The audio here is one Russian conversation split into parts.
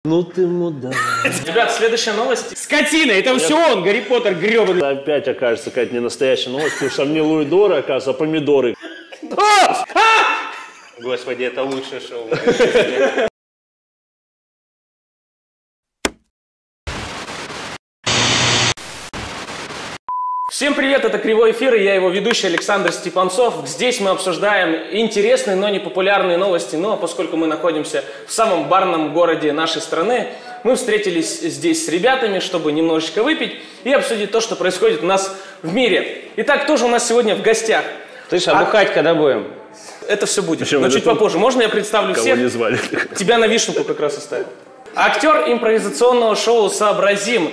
Ну ты мудак. Ребят, следующая новость. Скотина! Это все он, Гарри Поттер гребаный. Опять окажется какая-то не настоящая новость, потому что мне луидоры, оказывается, а помидоры. Господи, это лучшее шоу. Всем привет, это Кривой эфир, и я его ведущий Александр Степанцов. Здесь мы обсуждаем интересные, но не популярные новости. Но поскольку мы находимся в самом барном городе нашей страны, мы встретились здесь с ребятами, чтобы немножечко выпить и обсудить то, что происходит у нас в мире. Итак, кто же у нас сегодня в гостях? Слышь, а бухать когда будем? Это все будет, Причем но чуть попозже. Можно я представлю Кого всех? не звали. Тебя на вишенку как раз оставил. Актер импровизационного шоу «Сообразим»,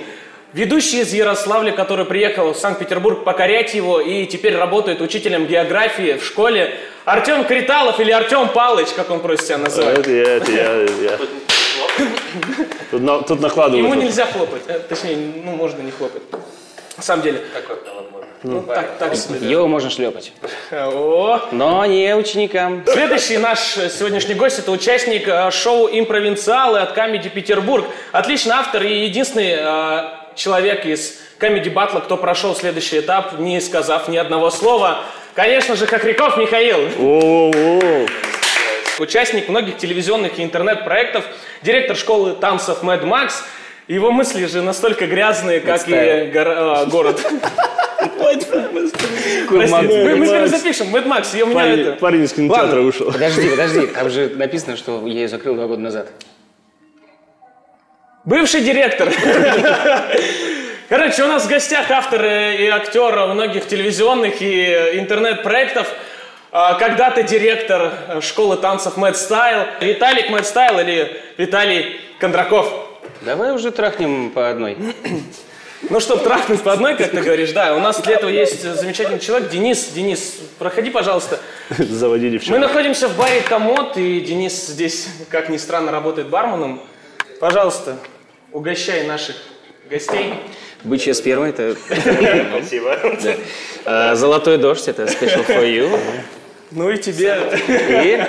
ведущий из Ярославля, который приехал в Санкт-Петербург покорять его и теперь работает учителем географии в школе, Артем Криталов или Артем Палыч, как он просит себя называть. Это я. Тут накладывают. Ему нельзя хлопать, точнее, ну можно не хлопать. На самом деле. Ну, так себе. Да. Его можно шлепать. О! Но не ученикам. Следующий наш сегодняшний гость – это участник шоу «Импровинциалы» от Comedy Петербург. Отличный автор и единственный человек из Comedy Battle, кто прошел следующий этап, не сказав ни одного слова. Конечно же, Хохряков Михаил. Участник многих телевизионных и интернет-проектов, директор школы танцев Mad Max. Его мысли же настолько грязные, как и город. Мы перезапишем, Mad Max, у меня это... Парень из кинотеатра вышел. Подожди, там же написано, что я ее закрыл 2 года назад. Бывший директор. Короче, у нас в гостях автор и актер многих телевизионных и интернет-проектов. Когда-то директор школы танцев Mad Style. Виталик Mad Style или Виталий Кондраков. Давай уже трахнем по одной. Ну, чтобы трахнуть по одной, как ты говоришь, да. У нас для этого есть замечательный человек, Денис. Денис, проходи, пожалуйста. Заводи девчонку. Мы находимся в баре «Комод», и Денис здесь, как ни странно, работает барменом. Пожалуйста, угощай наших гостей. Бычья сперма, это... Спасибо. Да. Золотой дождь, это special for you. Ну и тебе. И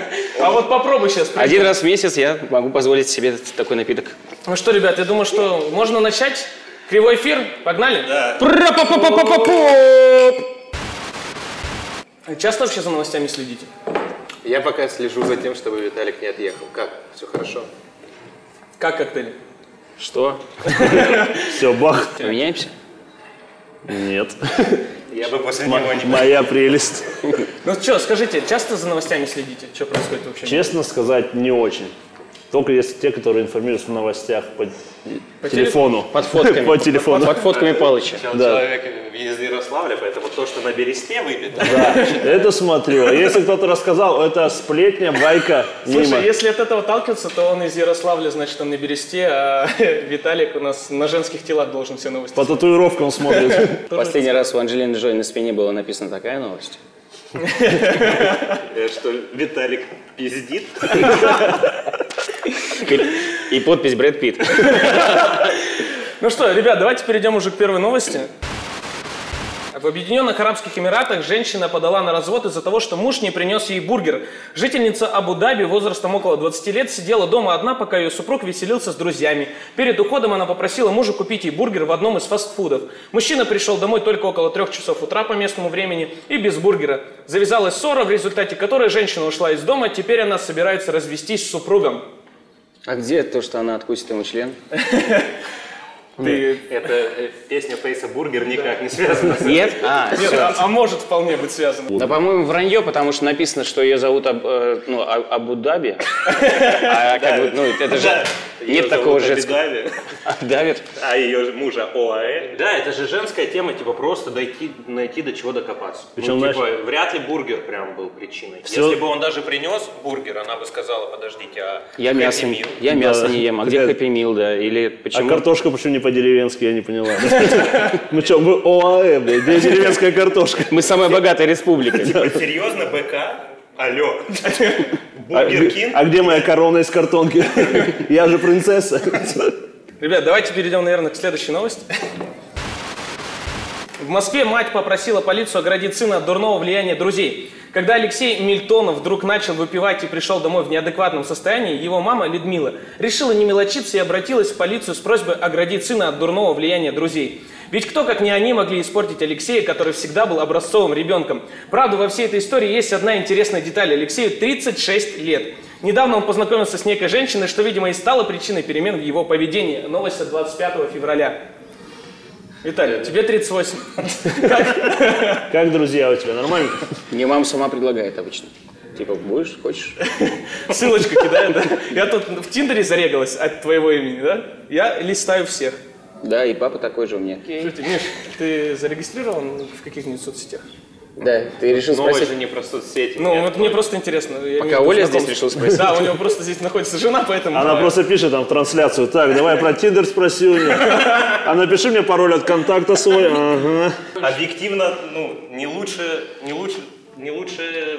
А вот попробуй сейчас. 1 раз в месяц я могу позволить себе такой напиток. Ну что, ребят, я думаю, что можно начать. Кривой эфир, погнали? Да. Часто вообще за новостями следите? Я пока слежу за тем, чтобы Виталик не отъехал. Как? Все хорошо? Как коктейли? Что? Все, бах. Поменяемся? Нет. Я бы после него не... Моя прелесть. Ну что, скажите, часто за новостями следите? Что происходит вообще? Честно сказать, не очень. Только если те, которые информируются в новостях по телефону. Под фотками. По телефону. Под фотками Палыча. Человек из Ярославля, поэтому то, что на бересте выпито. Да, это смотрю. А если кто-то рассказал, это сплетня, байка, мимо. Слушай, если от этого отталкиваться, то он из Ярославля, значит, он на бересте, а Виталик у нас на женских телах должен все новости. По татуировкам смотрит. Последний раз у Анджелины Джоли на спине была написана такая новость. Что Виталик пиздит. И подпись Брэд Питт. Ну что, ребят, давайте перейдем уже к первой новости. В Объединенных Арабских Эмиратах женщина подала на развод из-за того, что муж не принес ей бургер. Жительница Абу-Даби возрастом около 20 лет сидела дома одна, пока ее супруг веселился с друзьями. Перед уходом она попросила мужа купить ей бургер в одном из фастфудов. Мужчина пришел домой только около 3 часов утра по местному времени и без бургера. Завязалась ссора, в результате которой женщина ушла из дома. Теперь она собирается развестись с супругом. А где то, что она откусит ему член? Это песня Фейса Бургер никак не связана с... Нет? Нет, а может вполне быть связано. Да, по-моему, вранье, потому что написано, что ее зовут Абу-Даби. А как бы, ну, это же... Нет такого женского. Давид. А ее мужа ОАЭ. Да, это же женская тема, типа просто найти до чего докопаться. Причем, ну, типа, вряд ли бургер прям был причиной. Если бы он даже принес бургер, она бы сказала, подождите, а я мясо не ем. А где Хэппи Мил, да? Или почему? А картошка почему не по-деревенски, я не поняла. Ну что, мы ОАЭ, блядь, где деревенская картошка? Мы самая богатая республика. Серьезно, БК? Алло. Бургер Кинг? А где моя корона из картонки? Я же принцесса. Ребят, давайте перейдем, наверное, к следующей новости. В Москве мать попросила полицию оградить сына от дурного влияния друзей. Когда Алексей Мильтонов вдруг начал выпивать и пришел домой в неадекватном состоянии, его мама Людмила решила не мелочиться и обратилась в полицию с просьбой оградить сына от дурного влияния друзей. Ведь кто, как не они, могли испортить Алексея, который всегда был образцовым ребенком. Правда, во всей этой истории есть одна интересная деталь. Алексею 36 лет. Недавно он познакомился с некой женщиной, что, видимо, и стало причиной перемен в его поведении. Новость от 25 февраля. Виталий, тебе 38. Как друзья у тебя? Нормально? Мне мама сама предлагает обычно. Типа, будешь, хочешь? Ссылочку кидает, да? Я тут в Тиндере зарегалась от твоего имени, да? Я листаю всех. Да, и папа такой же у меня. Слушайте, Миш, ты зарегистрирован в каких-нибудь соцсетях? Да, ты решил Новость спросить? же не про соцсети. Ну, вот мне просто интересно. Пока Оля здесь решил спросить. Да, у него просто здесь находится жена, поэтому... Она просто пишет там в трансляцию: так, давай про Тиндер спроси у нее. А напиши мне пароль от контакта свой. Ага. Объективно, ну, не лучше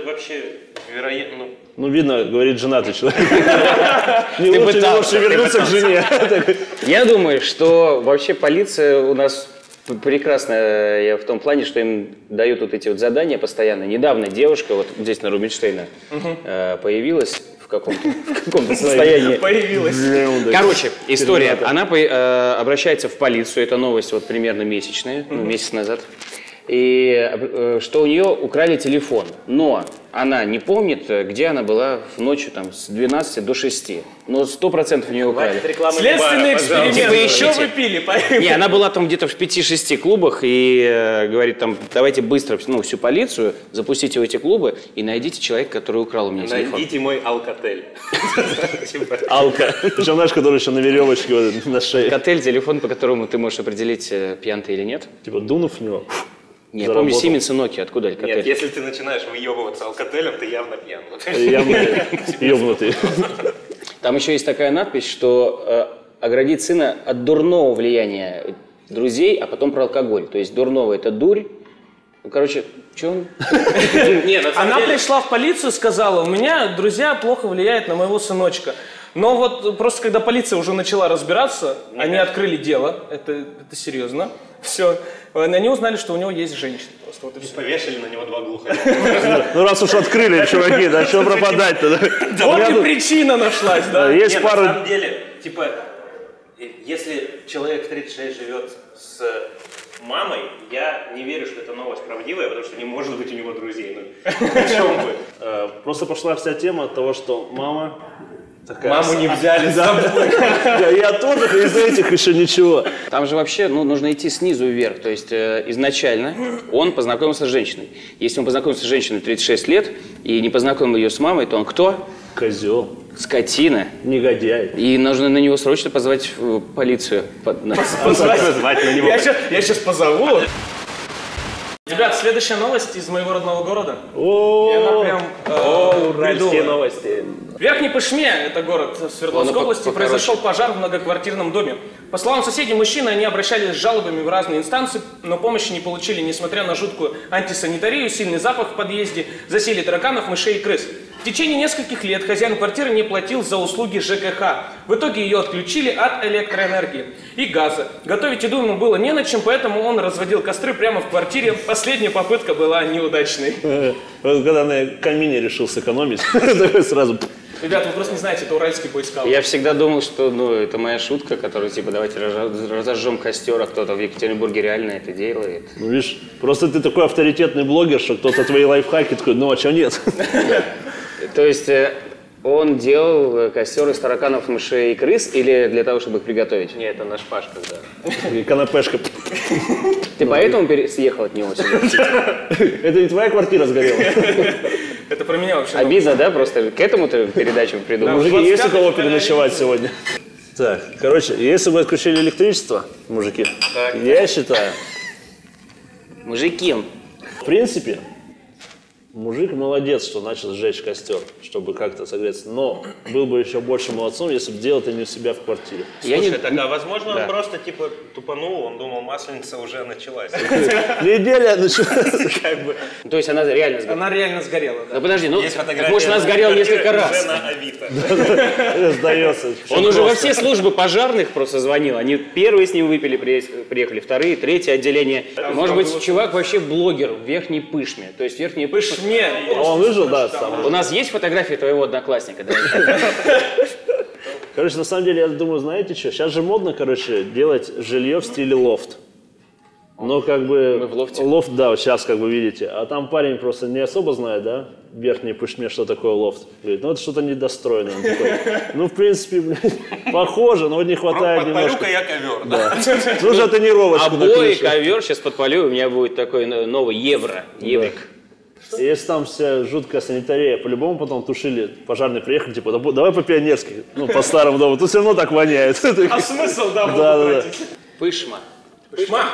вообще, вероятно, Ну, видно, говорит женатый человек. Не лучше вернуться к жене. Я думаю, что вообще полиция у нас прекрасная в том плане, что им дают вот эти вот задания постоянно. Недавно девушка вот здесь на Рубинштейна появилась в каком-то состоянии. Появилась. Короче, история. Она обращается в полицию, это новость вот примерно месячная, месяц назад. И что у нее украли телефон, но она не помнит, где она была ночью там, с 12 до 6. Но 100% у нее украли. Следственный эксперимент. Типа, Еще ищите. вы пили. Не, она была там где-то в 5-6 клубах и говорит там, давайте быстро всю полицию, запустите в эти клубы и найдите человека, который украл у меня телефон. найдите мой алкотель. Алка. Причем, знаешь, который еще на веревочке вот, на шее. Котель, телефон, по которому ты можешь определить, пьян ты или нет. Типа дунув в него. Не, я помню Siemens и Nokia, откуда Alcatel? Нет, если ты начинаешь выебываться алкотелем, ты явно пьян. Явно ебнутый. Там еще есть такая надпись, что оградить сына от дурного влияния друзей, а потом про алкоголь. То есть дурного – это дурь. Ну, короче, что он? Она пришла в полицию и сказала: у меня друзья плохо влияют на моего сыночка. Но вот просто когда полиция уже начала разбираться, они открыли дело, это серьезно, все. Они узнали, что у него есть женщина. Просто вот и все. Повешали на него 2 глухаря. Ну, раз уж открыли, чуваки, да что пропадать-то? Вот и причина нашлась, да? Есть Нет, пару... на самом деле, типа, если человек в 36 живет с мамой, я не верю, что эта новость правдивая, потому что не может быть у него друзей. Ну, о чем вы? Просто пошла вся тема от того, что мама... Маму не взяли с собой. Я тоже из этих еще ничего. Там же вообще нужно идти снизу вверх. То есть изначально он познакомился с женщиной. Если он познакомился с женщиной 36 лет и не познакомил ее с мамой, то он кто? Козел. Скотина. Негодяй. И нужно на него срочно позвать полицию. Позвать на него. Я сейчас позову. Ребят, следующая новость из моего родного города. И она прям Уральские новости. В Верхней Пышме, это город в Свердловской области, произошел пожар в многоквартирном доме. По словам соседей мужчины, они обращались с жалобами в разные инстанции, но помощи не получили, несмотря на жуткую антисанитарию, сильный запах в подъезде, засилие тараканов, мышей и крыс. В течение нескольких лет хозяин квартиры не платил за услуги ЖКХ. В итоге ее отключили от электроэнергии и газа. Готовить еду ему было не на чем, поэтому он разводил костры прямо в квартире. Последняя попытка была неудачной. Вот когда на камине решил сэкономить, такой сразу... Ребята, вы просто не знаете, это уральский бойскаут. Я всегда думал, что это моя шутка, которая типа давайте разожжем костер, а кто-то в Екатеринбурге реально это делает. Ну, видишь, просто ты такой авторитетный блогер, что кто-то твои лайфхаки такой: ну а что нет? То есть он делал костер из тараканов, мышей и крыс или для того, чтобы их приготовить? Нет, это на шпажках, да. И канапешка. Ты поэтому съехал от него сюда? Это не твоя квартира сгорела? Это про меня вообще. Обидно, да? Просто к этому ты передачу придумал? Мужики, есть у кого переночевать сегодня? Так, короче, если бы отключили электричество, мужики, я считаю, Мужики. в принципе, Мужик молодец, что начал сжечь костер, чтобы как-то согреться. Но был бы еще больше молодцом, если бы делал это не у себя в квартире. Слушай, так, а возможно, он просто типа тупанул, он думал, масленица уже началась. Неделя началась. То есть она реально сгорела? Она реально сгорела, да. Ну подожди, ну, Есть так, фотография. может, она сгорела несколько раз. Уже на Авито. Сдается. Он уже во все службы пожарных просто звонил. Они первые с ним выпили, приехали, вторые, третье отделение. Может быть, чувак вообще блогер в Верхней Пышме. То есть Верхняя Пышма... Он выжил, да, сам. У нас есть фотографии твоего одноклассника? Короче, на самом деле, я думаю, знаете что? Сейчас же модно, короче, делать жилье в стиле лофт. Но как бы... Мы в лофте. Лофт, да, вот сейчас как бы видите. А там парень просто не особо знает, да, в Верхней Пышме, что такое лофт. Говорит, ну это что-то недостроенное. Он такой, ну, в принципе, блин, похоже, но вот не хватает немножко. Подпалю-ка я ковер. Да. Нужно тренировочку на Обои, крыше. ковер, сейчас подпалю, у меня будет такой новый еврик. И если там вся жуткая санитария, по-любому потом тушили, пожарные приехали, типа, давай по-пионерски, ну, по старому дому, тут все равно так воняет. А смысл, да, Да. Пышма. Пышма.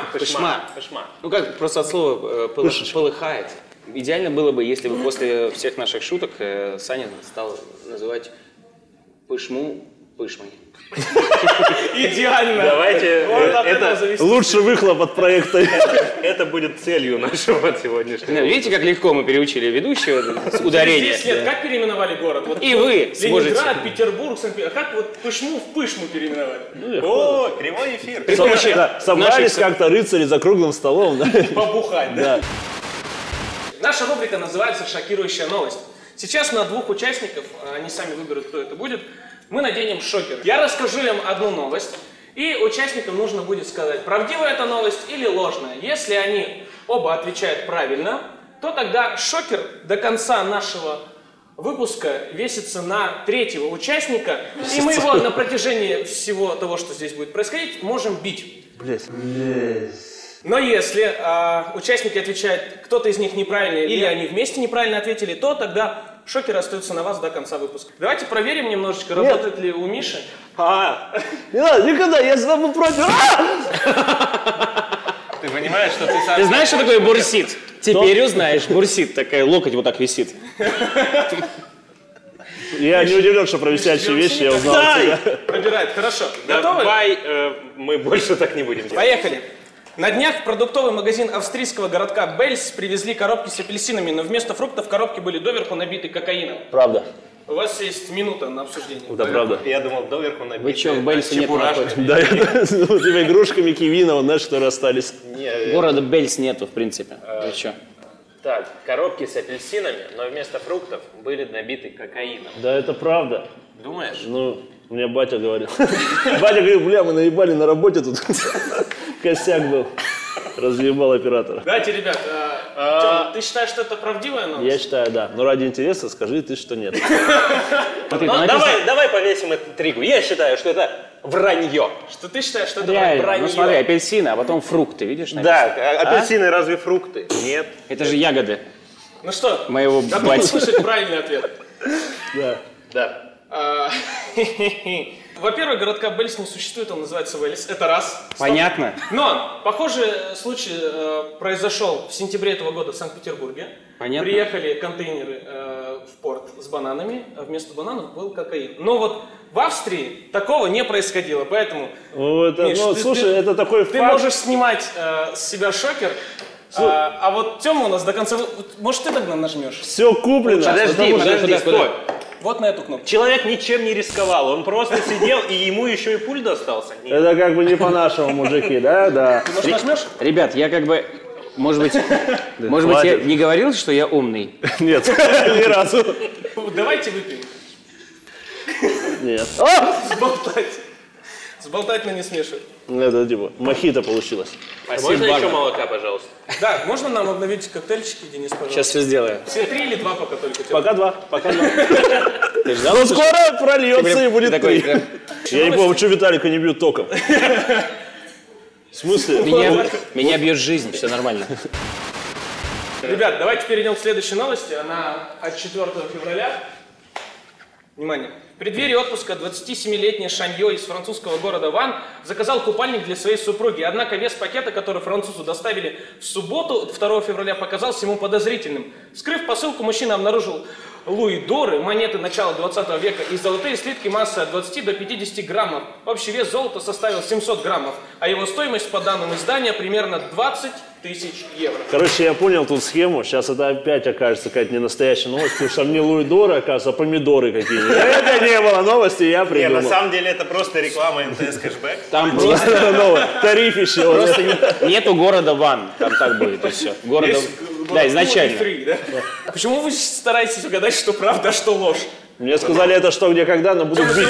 Ну как, просто от слова полыхает. Идеально было бы, если бы после всех наших шуток Саня стал называть Пышму Пышмой. Идеально. Давайте, Вот от этого зависит. Лучший выхлоп от проекта. это будет целью нашего сегодняшнего. Видите, как легко мы переучили ведущего с ударения. 10 лет как переименовали город? Вот И вы сможете. Ленинград, Петербург, Санкт-Петербург. А как вот Пышму в Пышму переименовали? О, прямой эфир. При помощи Собрались наших- как-то рыцари за круглым столом. Да? Побухать, да? Да. Наша рубрика называется «Шокирующая новость». Сейчас на двух участников, они сами выберут, кто это будет, мы наденем шокер. Я расскажу им одну новость, и участникам нужно будет сказать, правдивая эта новость или ложная. Если они оба отвечают правильно, то тогда шокер до конца нашего выпуска весится на третьего участника, и мы его на протяжении всего того, что здесь будет происходить, можем бить. Блять. Но если участники отвечают, кто-то из них неправильно или они вместе неправильно ответили, то тогда шокер остается на вас до конца выпуска. Давайте проверим немножечко, работает ли у Миши. Не надо, никогда, я с тобой против. Ты понимаешь, что ты Ты знаешь, что такое бурсит? Теперь узнаешь. Бурсит, такая локоть вот так висит. Я не удивлен, что про висячие вещи я узнал от тебя. Пробирает, хорошо. Готовы? Давай, мы больше так не будем делать. Поехали. На днях в продуктовый магазин австрийского городка Бельс привезли коробки с апельсинами, но вместо фруктов коробки были доверху набиты кокаином. Правда. У вас есть минута на обсуждение. Да, правда. Я думал, доверху набить. Вы что, в Бельсе нет находитесь? Да, у тебя игрушками Кивина, знаешь, которые остались. Города Бельс нету, в принципе. Вы что? Так, коробки с апельсинами, но вместо фруктов были набиты кокаином. Да, это правда. Думаешь? Ну, мне батя говорил. Батя говорит, бля, мы наебали на работе тут. Косяк был. Разъебал оператора. Давайте, ребят, Тём, ты считаешь, что это правдивая новость? Я считаю, да. Но ради интереса скажи ты, что нет. Давай повесим эту интригу. Я считаю, что это вранье. Что ты считаешь, что это Реально, вранье? ну смотри, апельсины, а потом фрукты, видишь? Да, написано? апельсины разве фрукты? Нет. Это же ягоды Ну что, моего готовы бати. услышать правильный ответ? Да. Да. Во-первых, городка Бельс не существует, он называется Вельс. Это раз. Стоп. Понятно? Но похожий случай произошел в сентябре этого года в Санкт-Петербурге. Понятно. Приехали контейнеры в порт с бананами, а вместо бананов был кокаин. Но вот в Австрии такого не происходило, поэтому... Ну, это, Миш, ну, ты- слушай, ты- это такой Ты факт. можешь снимать с себя шокер, а вот Тёма у нас до конца... Может, ты тогда нажмешь? Все куплено. Подожди, стой. Вот на эту кнопку. Человек ничем не рисковал, он просто сидел, и ему еще и пуль достался. Нет. Это как бы не по-нашему, мужики, да? Да. Ты, может, нажмешь? Ребят, я как бы, может быть, я не говорил, что я умный? Нет, ни разу. Давайте выпьем. Нет. Сболтать. Сболтать, но не смешивать. Это типа мохито получилось. Можно еще молока, пожалуйста? Да, можно нам обновить коктейльчики, Денис, пожалуйста? Сейчас все сделаю. Все 3 или 2 пока только. Тём? Пока два. Ты ждал? Но скоро прольется и будет Такой, три. Я не помню, что Виталика не бьют током. В смысле? меня бьет жизнь, все нормально. Ребят, давайте перейдем к следующей новости. Она от 4 февраля. Внимание. В преддверии отпуска 27-летний Шаньё из французского города Ван заказал купальник для своей супруги. Однако вес пакета, который французу доставили в субботу, 2 февраля, показался ему подозрительным. Вскрыв посылку, мужчина обнаружил луидоры, монеты начала 20 века и золотые слитки массой от 20 до 50 граммов. Общий вес золота составил 700 граммов, а его стоимость, по данным издания, примерно 20 тысяч евро. Короче, я понял тут схему. Сейчас это опять окажется какая-то не настоящая новость, потому что мне луидоры, оказывается, помидоры какие-нибудь. Это не было новости, я Не, придумал. на самом деле это просто реклама МТС кэшбэк. Там Просто новое. Тарифище. просто нету города Ван. Там так будет, и все. Города... Да, изначально. Free, да? Почему вы стараетесь угадать, что правда, а что ложь? Мне сказали, это что, где, когда, но будут бить.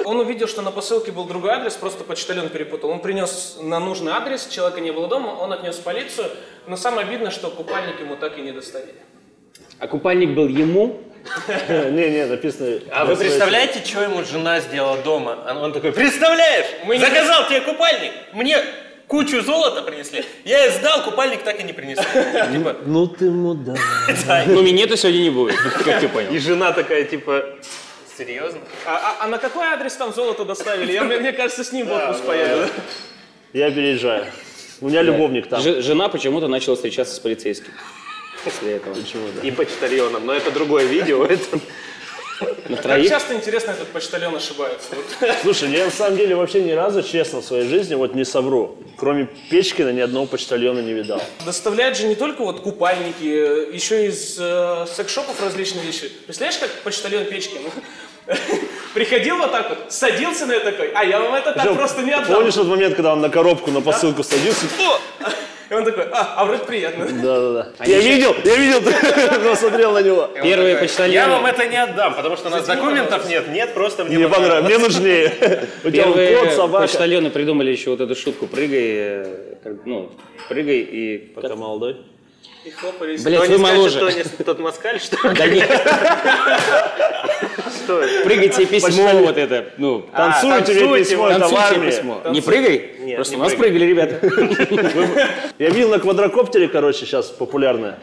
Он увидел, что на посылке был другой адрес, просто почтальон перепутал. Он принес на нужный адрес, человека не было дома, он отнес в полицию. Но самое обидное, что купальник ему так и не доставили. А купальник был ему? Не, написано... А вы представляете, что ему жена сделала дома? Он такой, представляешь, заказал тебе купальник, мне кучу золота принесли, я ей сдал, купальник так и не принесли. Типа, Ну ты мудак. Ну, меня-то сегодня не будет, как ты понял. и жена такая, типа, серьезно? А на какой адрес там золото доставили? Мне кажется, с ним в отпуск поехали. Я переезжаю. У меня любовник там. Жена почему-то начала встречаться с полицейским. После этого. И почтальоном, но это другое видео. На Как троих? часто, интересно, этот почтальон ошибается? Вот. Слушай, я на самом деле вообще ни разу, честно, в своей жизни, вот не совру, кроме Печкина, ни одного почтальона не видал. Доставляют же не только вот купальники, еще из секс-шопов различные вещи. Представляешь, как почтальон Печкин приходил вот так вот, садился на это такой, а я вам это так Жень, просто не отдам. Помнишь тот момент, когда он на коробку, на посылку садился? И он такой, вроде приятно. Да. Я видел, посмотрел на него. Первые Я почтальоны. вам это не отдам, потому что у нас документов нет, просто мне Мне понравилось, мне нужнее. У тебя Первые кот, собака. почтальоны придумали еще вот эту шутку. Прыгай, прыгай и... Пока молодой. И хлопали. Блять, вы моложе. Тот москаль, что ли? Да нет, Что это? прыгайте письмо вот это. Ну, Танцуйте ведь письмо, это в танцуйте армии. письмо. Не прыгай? Нет, Просто не у нас прыгали, ребята. Я видел на квадрокоптере, короче, сейчас популярное.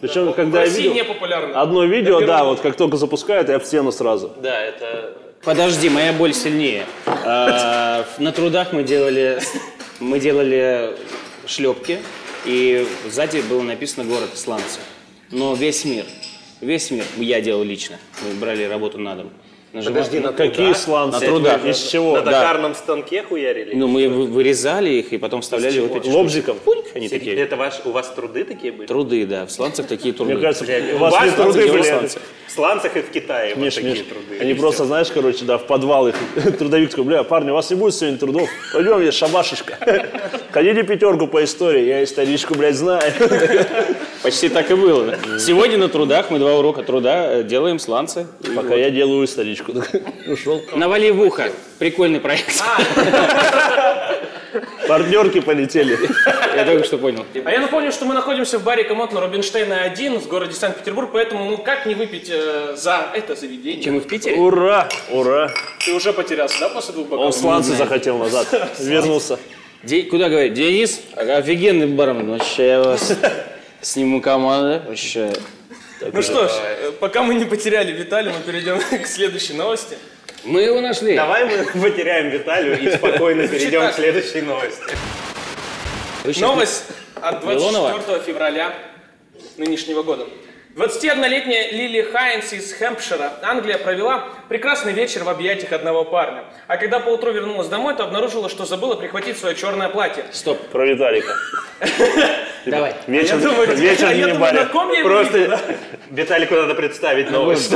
Причем, В когда я России не видел популярно. одно видео, да, вот как только запускают, я в стену сразу. Да, это... Подожди, моя боль сильнее. На трудах мы делали шлепки, и сзади было написано «Город Исландцы». Но весь мир, я делал лично. Мы брали работу на дом. Подожди, на Какие сланцы? На трудах. Из чего? На Да. токарном станке хуярили? Ну, мы вырезали их и потом вставляли вот эти Лобзиком? штуки. Они такие. Это у вас труды такие были? Труды, да. В сланцах такие труды. Мне кажется, Блядь, у вас у не вас труды делают были. сланцы. В Сланцах и в Китае вот Миш, такие Миш, труды. они просто, знаешь, короче, да, в подвал их трудовик такой, бля, парни, у вас не будет сегодня трудов? Пойдем, есть шабашечка. Ходите пятерку по истории, я историчку, блядь, знаю. Почти так и было. Сегодня на трудах мы 2 урока труда делаем сланцы. Пока я делаю историчку. Ушел. Навали в ухо. Прикольный проект. Партнерки полетели. Я только что понял. А я напомню, что мы находимся в баре «Комод» на Рубинштейна 1 в городе Санкт-Петербург, поэтому ну как не выпить за это заведение? Чем мы в Питере? Ура, ура. Ты уже потерялся, да, после 2 бокалов? Он сланцы захотел назад. Вернулся. Куда говорит? Денис? Офигенный бармен. Вообще я вас сниму команду. Вообще. Ну что ж, пока мы не потеряли Виталия, мы перейдем к следующей новости. Мы его нашли. Давай мы потеряем Виталию и спокойно перейдем к следующей новости. Новость от 24 Милонова? февраля нынешнего года. 21-летняя Лили Хайнс из Хэмпшира, Англия, провела прекрасный вечер в объятиях одного парня. А когда поутру вернулась домой, то обнаружила, что забыла прихватить свое черное платье. Стоп. Про Виталика. Давай. Вечер, Я не думаю, баре. на ком я его Просто видел, да? Виталику надо представить новость.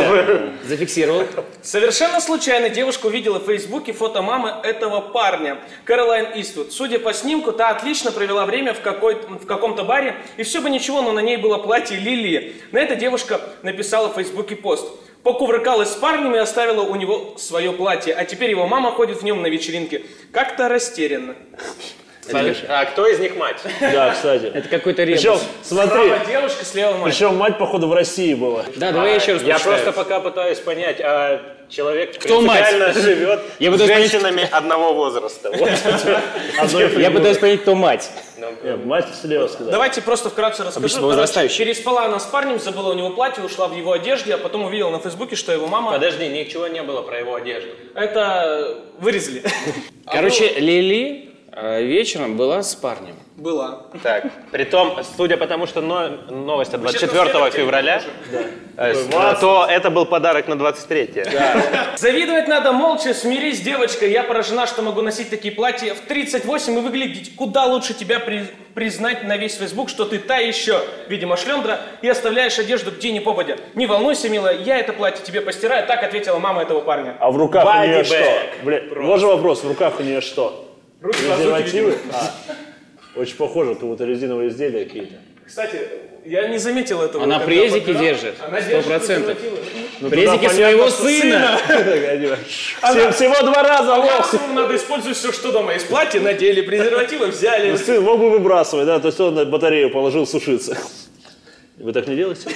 Зафиксировал. Совершенно случайно девушка увидела в Фейсбуке фото мамы этого парня, Кэролайн Иствуд. Судя по снимку, та отлично провела время в каком-то баре, и все бы ничего, но на ней было платье Лили. На это девушка написала в Фейсбуке пост. Покувыркалась с парнем и оставила у него свое платье, а теперь его мама ходит в нем на вечеринке. Как-то растерянно. А кто из них мать? Да, кстати. Это какой-то Причем, ребус. смотри, Справа девушка, слева мать. причем мать, походу, в России была. Да, давай я еще раз Я прочитаю. просто пока пытаюсь понять, а человек Кто мать? принципиально живет Я с пытаюсь понять- женщинами одного возраста. Вот. Я пытаюсь понять, кто мать. Нет, мать слева сказала. Давайте просто вкратце расскажу. Обычно возрастающий. Переспала она с парнем, забыла у него платье, ушла в его одежде, а потом увидела на Фейсбуке, что его мама... Подожди, ничего не было про его одежду. Это вырезали. Короче, Лили вечером была с парнем. Была. Так, притом, судя по тому, что новость от 24 февраля, то это был подарок на 23. Завидовать надо молча, смирись, девочка. Я поражена, что могу носить такие платья в 38 и выглядеть куда лучше тебя признать на весь Фейсбук, что ты та еще, видимо, шлендра, и оставляешь одежду где ни попадя. Не волнуйся, милая, я это платье тебе постираю, так ответила мама этого парня. А в руках у нее Body что? bag. Бля, вот же вопрос, в руках у нее что? Руки Презервативы? Очень похоже, как будто резиновые изделия какие-то. Кстати, я не заметил этого. Она когда презики подбирал. держит, Она держит 100%. презервативы. Презики понятно, своего что сына. Всего 2 раза, лох! Максимум надо использовать все, что дома есть. Платье надели, презервативы взяли. Сын мог бы выбрасывать, да, то есть он на батарею положил сушиться. Вы так не делаете?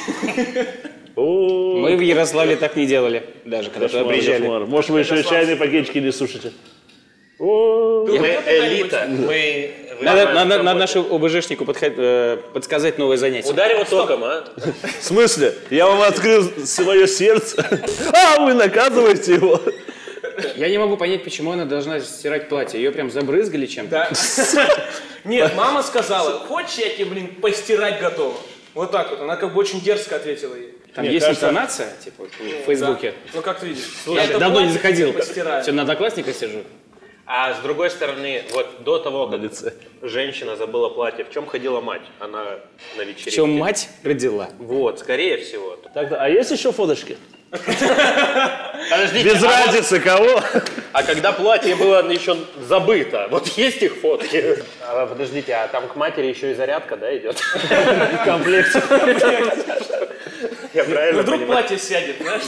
О, Мы в Ярославле так не делали, даже когда туда кошмар, приезжали. кошмар. Может, вы еще и чайные пакетики не сушите? О, Мы элита. Надо нашему ОБЖшнику подсказать новое занятие. Ударь его током, а? в смысле? Я вам открыл свое сердце, а вы наказываете его. Я не могу понять, почему она должна стирать платье. Ее прям забрызгали чем-то. Да. Нет, мама сказала, хочешь, я тебе, постирать готова? Вот так вот. Она как бы очень дерзко ответила ей. Там Мне есть кажется- интонация, типа, в Фейсбуке. Да. Ну как ты видишь. Я Это давно не платье заходил. тебе постираю. Все, на Одноклассниках сижу. А с другой стороны, вот до того, как женщина забыла платье, в чем ходила мать? Она на вечеринке. В чем мать родила? Вот, скорее всего. Так-то, а есть еще фоточки? Подождите, Без разницы кого. а когда платье было еще забыто, вот есть их фотки? Подождите, а там к матери еще и зарядка, да, идет? В комплекте. Я правильно Вдруг понимаю? платье сядет, знаешь?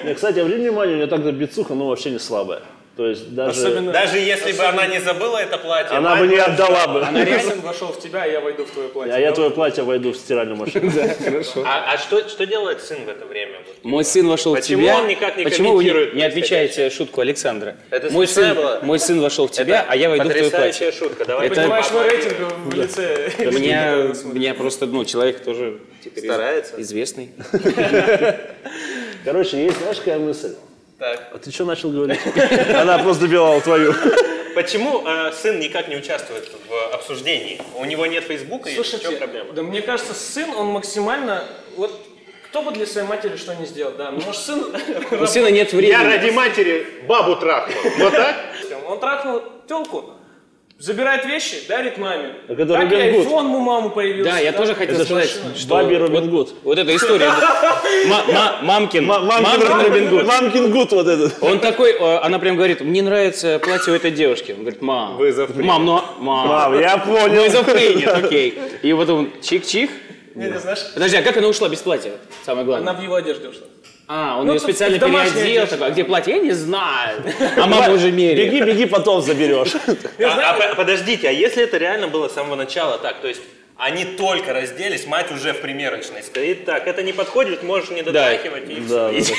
Не, кстати, обрати внимание, у нее так-то бицуха, но вообще не слабая. То есть даже... Особенно... Даже если бы она не забыла это платье, Она бы мать не отдала бы. Она реально вошел в тебя, и я войду в твое платье. А я твое платье войду в стиральную машину. Хорошо. А что делает сын в это время? Вот. Мой сын вошел в Почему тебя. он никак не Почему вы комментирует не отвечаете шутку Александра? Это Мой смешная сын, была. мой сын вошел в тебя, а я войду в твое платье. Потрясающая шутка. Давай Это- Понимаешь, мой рейтинг в лице... Меня просто, человек тоже теперь Старается. известный. Короче, есть, знаешь, какая мысль? Так. А ты что начал говорить? Она просто добивала твою. Почему сын никак не участвует в обсуждении? У него нет Фейсбука, и в чем Слушайте, проблема? да мне кажется, сын, он максимально... Вот кто бы для своей матери что не сделал, да? Ну, может, сын... У сына нет Я времени. ради матери бабу трахнул. Вот так? Он трахнул тёлку, забирает вещи, дарит маме. Так это Так и Робин Гуд. айфон у мамы появился. Да, я тоже хотел сказать, что Баби Робин Гуд. вот эта история. Мамкин Робин Гуд. Мамкин Гуд вот этот. Он такой, она прям говорит, мне нравится платье у этой девушки. Он говорит, мам, Вызов принят. мам, Мам, я понял. вызов принят, окей. И вот он чих-чих. Не, ты знаешь, Подожди, а как она ушла без платья? Самое главное. она в его одежде ушла. Он Ну, ее тут специально в домашней переодел. одежде. Такой, а где платье? Я не знаю. А мама уже меряет. Беги, беги, потом заберешь. Подождите, а если это реально было с самого начала так, то есть они только разделись, мать уже в примерочной стоит, так, это не подходит, можешь не дотрахивать и Да, всё.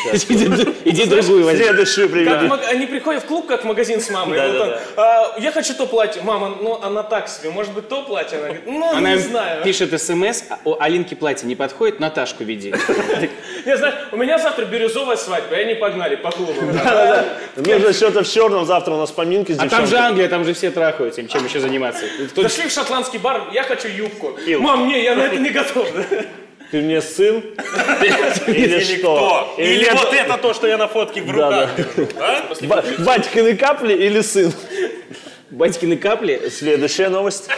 Иди другую возьми. Следующую Как приведи. они приходят в клуб, как в магазин с мамой. Да, вот да, он, я хочу то платье. Мама, ну она так себе. Может быть, то платье? Она говорит, ну Она не им знаю. пишет смс, о Алинке платье не подходит, Наташку веди. Я знаю, у меня завтра бирюзовая свадьба, и они погнали по клубу. Нужно что-то в черном, завтра у нас поминки с А там же девчонкой. Англия, там же все трахаются, им чем еще заниматься? Кто- Зашли в шотландский бар, я хочу юбку. Мам, не, я на это не готов. Ты мне сын? Или что? Кто? Или это- вот это то, что я на фотке в Да, руках да. держу, а? Батькины капли или сын? Батькины капли. Следующая новость.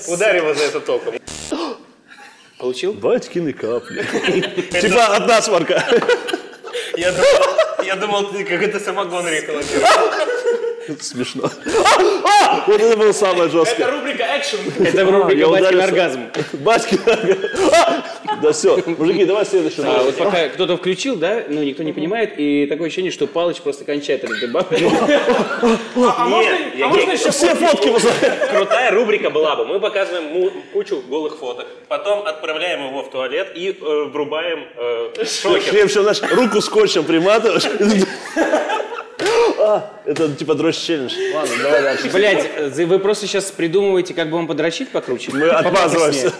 Ударь его за это током. Получил? Батькины капли. Типа от насморка. Я думал, ты какой-то самогон рекламируешь. Смешно. Вот это было самое Это жесткое. рубрика экшен. Это в рубрике я «Батькин ударился. оргазм». Батькин оргазм. Да все, мужики, давай следующий. Вот пока кто-то включил, да, ну никто не понимает, и такое ощущение, что Палыч просто кончает этот дебат. А можно еще Все фотки вызывают. Крутая рубрика была бы. Мы показываем кучу голых фоток, потом отправляем его в туалет и врубаем шокер. Прям что, знаешь, руку скотчем приматываешь. Это типа дрочь-челлендж. Ладно, давай дальше. Блять, вы просто сейчас придумываете, как бы вам подрочить покруче? Мы отмазываемся.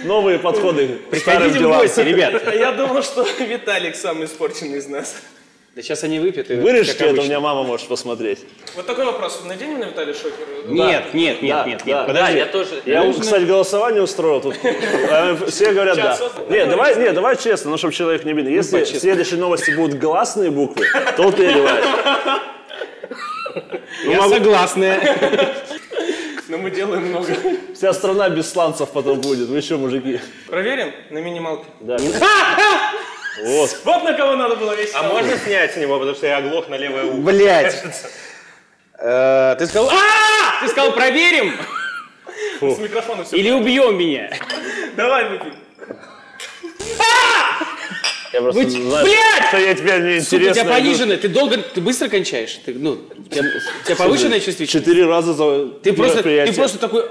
Новые подходы к старым Приходите в делам. гости, ребят. Я думал, что Виталик самый испорченный из нас. Да сейчас они выпьют и Вырежьте как это, у обычно. меня мама может посмотреть. Вот такой вопрос. Наденем на Виталия шокер? Нет. Да. Да, я тоже. Я, кстати, голосование устроил тут. Все говорят да. Нет, давай честно, ну, чтобы человек не видел. Если в следующей новости будут гласные буквы, то утыриваешь. Я согласная. Но мы делаем много. Вся страна без сланцев потом будет. Вы еще, мужики? Проверим на минималке. Да. Вот. Вот на кого надо было весь. А можно снять с него, потому что я оглох на левое ухо. Блять. Ты сказал... Ты сказал, проверим? С микрофона все. Или убьем меня? Давай выпьем. Я просто знаю, Блядь! что я теперь мне Сука, у интересно. тебя пониженное, ты быстро кончаешь? У тебя повышенная чувствительность? 4 раза за Ты мероприятие. просто такой,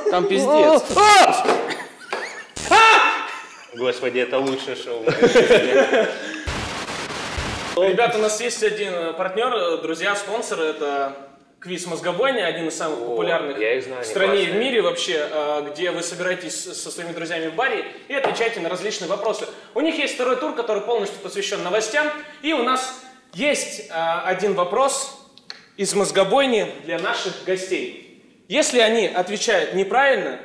там пиздец. Господи, это лучшее шоу. Ребята, у нас есть один партнер, друзья, спонсоры. Это квиз «Мозгобойня», один из самых популярных я их знаю, в стране и в классные. мире вообще, где вы собираетесь со своими друзьями в баре и отвечаете на различные вопросы. У них есть второй тур, который полностью посвящен новостям. И у нас есть один вопрос из «Мозгобойни» для наших гостей. Если они отвечают неправильно,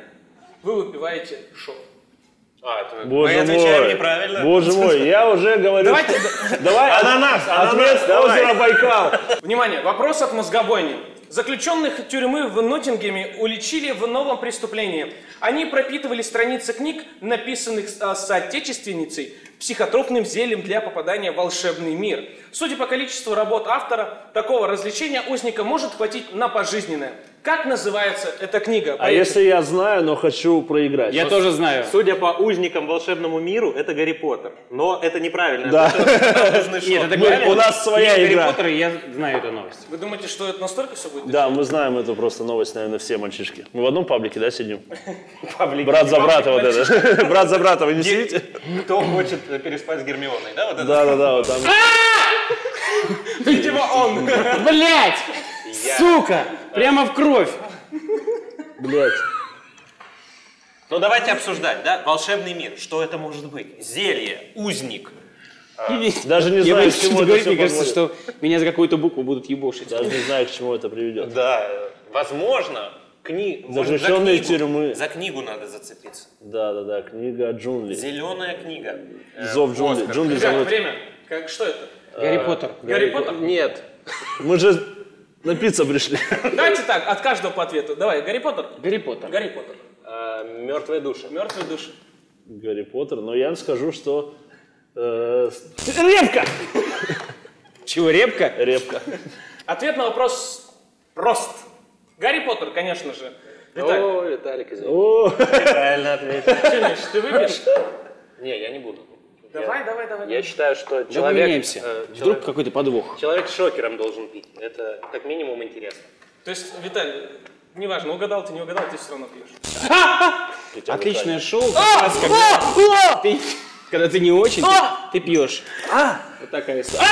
вы выпиваете шок. Боже Мы отвечаем мой. неправильно. Боже мой, я уже говорю. Давайте, Давай, Ананас, ответ давай. озеро Байкал. внимание, вопрос от «Мозгобойни». Заключенных тюрьмы в Ноттингеме уличили в новом преступлении. Они пропитывали страницы книг, написанных соотечественницей, психотропным зельем для попадания в волшебный мир. Судя по количеству работ автора, такого развлечения узника может хватить на пожизненное. Как называется эта книга? А если я знаю, но хочу проиграть? Я тоже знаю. Судя по узникам волшебному миру, это Гарри Поттер. Но это неправильно. Да. Нет, это Мы- правильно. у нас своя Есть игра. Гарри Поттер, и я знаю эту новость. Вы думаете, что это настолько все будет? Да, мы знаем эту просто новость, наверное, все мальчишки. Мы в одном паблике, да, сидим? Паблик. Брат за брата вот это. Брат за брата, вы не сидите? Кто хочет переспать с Гермионой, да? Вот это? Да, вот там. Видимо, он. Блять! Сука! Прямо в кровь. Блять. Ну давайте обсуждать, да? Волшебный мир. Что это может быть? Зелье, узник. Даже не Я знаю, боюсь, к чему что это говорить, все мне кажется, подводит. что меня за какую-то букву будут ебошить. Даже не знаю, к чему это приведет. Да, возможно, Заключенные тюрьмы. За книгу надо зацепиться. Да, книга джунглей. Зеленая книга. Зов джунглей. Оскар. Джунгли Ребята, зовут. время. Что это? Гарри Поттер. Гарри Поттер? Нет. Мы же напиться пришли. Давайте так, от каждого по ответу. Давай, Гарри Поттер? Гарри Поттер. Гарри Поттер. Мертвые души. Мертвые души. Гарри Поттер, но я скажу, что... Репка! Чего, репка? Репка. Ответ на вопрос прост. Гарри Поттер, конечно же. Виталий, О, Виталик, извини. О, Правильно ответил. что, Миш, ты выпьешь? Не, я не буду. Давай. Я считаю, что Давай человек... меняемся. Вдруг какой-то подвох. Человек с шокером должен пить. Это как минимум интересно. То есть, Виталий, неважно, угадал ты, не угадал, ты все равно пьешь. Отличное шоу. Как раз когда ты не очень, ты пьешь. Вот такая история.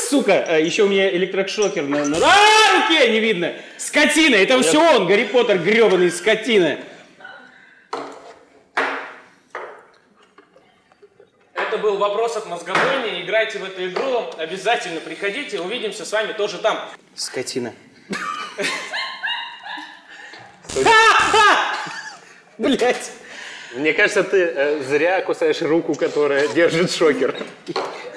Сука! Еще у меня электрошокер на руке не видно. Скотина! Это все он, Гарри Поттер, гребаный скотина. Это был вопрос от Мозгобойни. Играйте в эту игру. Обязательно приходите. Увидимся с вами тоже там. Скотина. Блять. Мне кажется, ты зря кусаешь руку, которая держит шокер.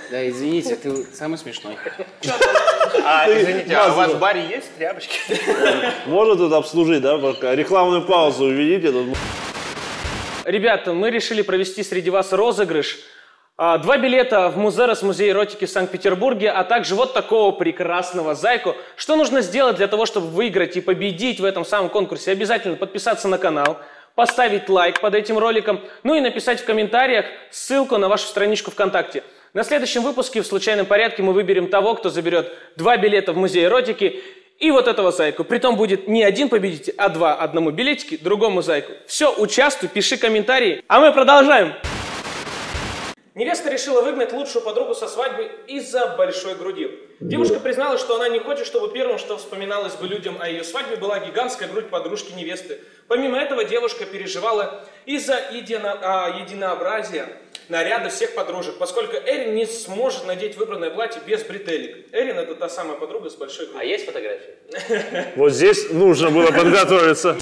Да, извините, ты самый смешной. Извините, а у вас в баре есть тряпочки? можно тут обслужить, да? Пока рекламную паузу увидите. Тут... Ребята, мы решили провести среди вас розыгрыш. 2 билета в Музерос, музей эротики в Санкт-Петербурге, а также вот такого прекрасного зайку. Что нужно сделать для того, чтобы выиграть и победить в этом самом конкурсе? Обязательно подписаться на канал, поставить лайк под этим роликом, ну и написать в комментариях ссылку на вашу страничку ВКонтакте. На следующем выпуске в случайном порядке мы выберем того, кто заберет 2 билета в музей эротики и вот этого зайку. Притом будет не один победитель, а 2. Одному билетики, другому зайку. Все, участвуй, пиши комментарии. А мы продолжаем. Невеста решила выгнать лучшую подругу со свадьбы из-за большой груди. Девушка призналась, что она не хочет, чтобы первым, что вспоминалось бы людям о ее свадьбе, была гигантская грудь подружки невесты. Помимо этого, девушка переживала из-за единообразия наряда всех подружек, поскольку Эрин не сможет надеть выбранное платье без бретелек. Эрин — это та самая подруга с большой грудью. А есть фотографии? Вот здесь нужно было подготовиться.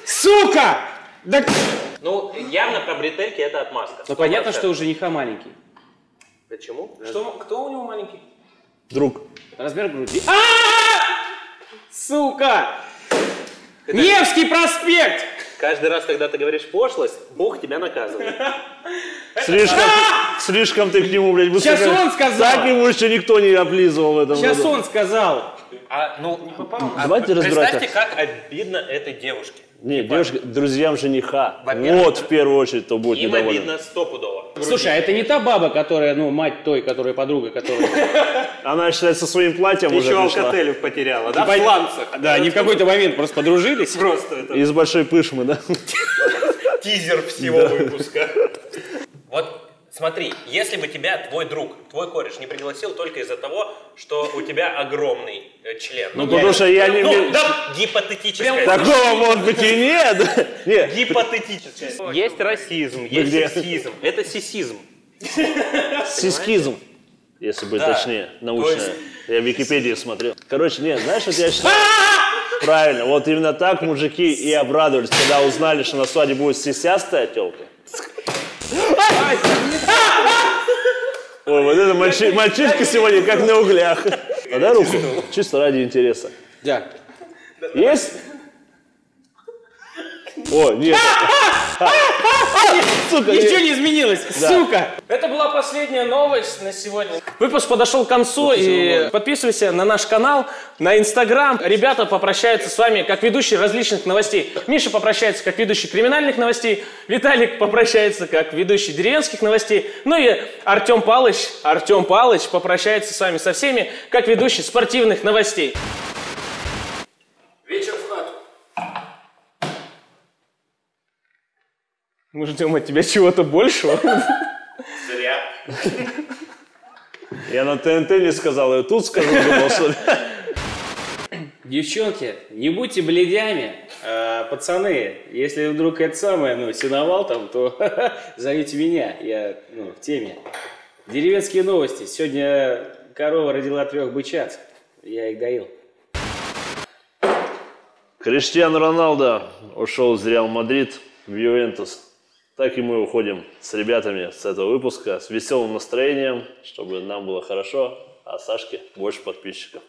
Сука! Да... Ну, явно про бретельки это отмазка. Ну, понятно, что у жениха маленький. Почему? Кто у него маленький? Друг. Размер груди. Сука! Невский проспект! Каждый раз, когда ты говоришь пошлость, Бог тебя наказывает. Слишком ты к нему, блядь, Сейчас он сказал. Так ему еще никто не облизывал в этом Сейчас году. он сказал. Давайте разбирать. Представьте, как обидно этой девушке. Не, девушка, друзьям жениха. Вот в первую очередь, кто будет Им недоволен. обидно стопудово. Слушай, а это не та баба, которая, ну, мать той, которая подруга, которая... Она, считает, со своим платьем уже Еще пришла. алкотелю потеряла, да? В сланцах. Да, они в какой-то момент просто подружились. Просто это Из большой пышмы, да? тизер всего выпуска. Вот смотри, если бы тебя твой друг, твой кореш не пригласил только из-за того, что у тебя огромный член. Ну, потому что я не... Ну, да, гипотетическое. Такого, может быть, и нет. Нет. Гипотетическое. Есть расизм, есть где? сексизм. Это сисизм. Сискизм, если быть точнее, научное. Я в Википедии смотрел. Короче, нет, знаешь, вот я считаю... Правильно, вот именно так мужики и обрадовались, когда узнали, что на свадьбе будет сисястая тёлка. Ой, вот это мальчишка сегодня как на углях. Подай руку, чисто ради интереса. Да. Есть? О, нет. Сука, Ничего не изменилось, сука! Это была последняя новость на сегодня. Выпуск подошел к концу, и подписывайся на наш канал, на Инстаграм. Ребята попрощаются с вами как ведущие различных новостей. Миша попрощается как ведущий криминальных новостей, Виталик попрощается как ведущий деревенских новостей, ну и Артем Палыч попрощается с вами со всеми как ведущий спортивных новостей. Вечер в хату. Мы ждем от тебя чего-то большего. Зря. Я на ТНТ не сказал, я тут скажу, думал, что ли. Девчонки, не будьте бледями. Пацаны, если вдруг это самое, ну, синовал там, то зовите меня, я, ну, в теме. Деревенские новости. Сегодня корова родила 3 бычат. Я их доил. Криштиану Роналдо ушел из Реал Мадрид в Ювентус. Так и мы уходим с ребятами с этого выпуска с веселым настроением, чтобы нам было хорошо, а Сашке больше подписчиков.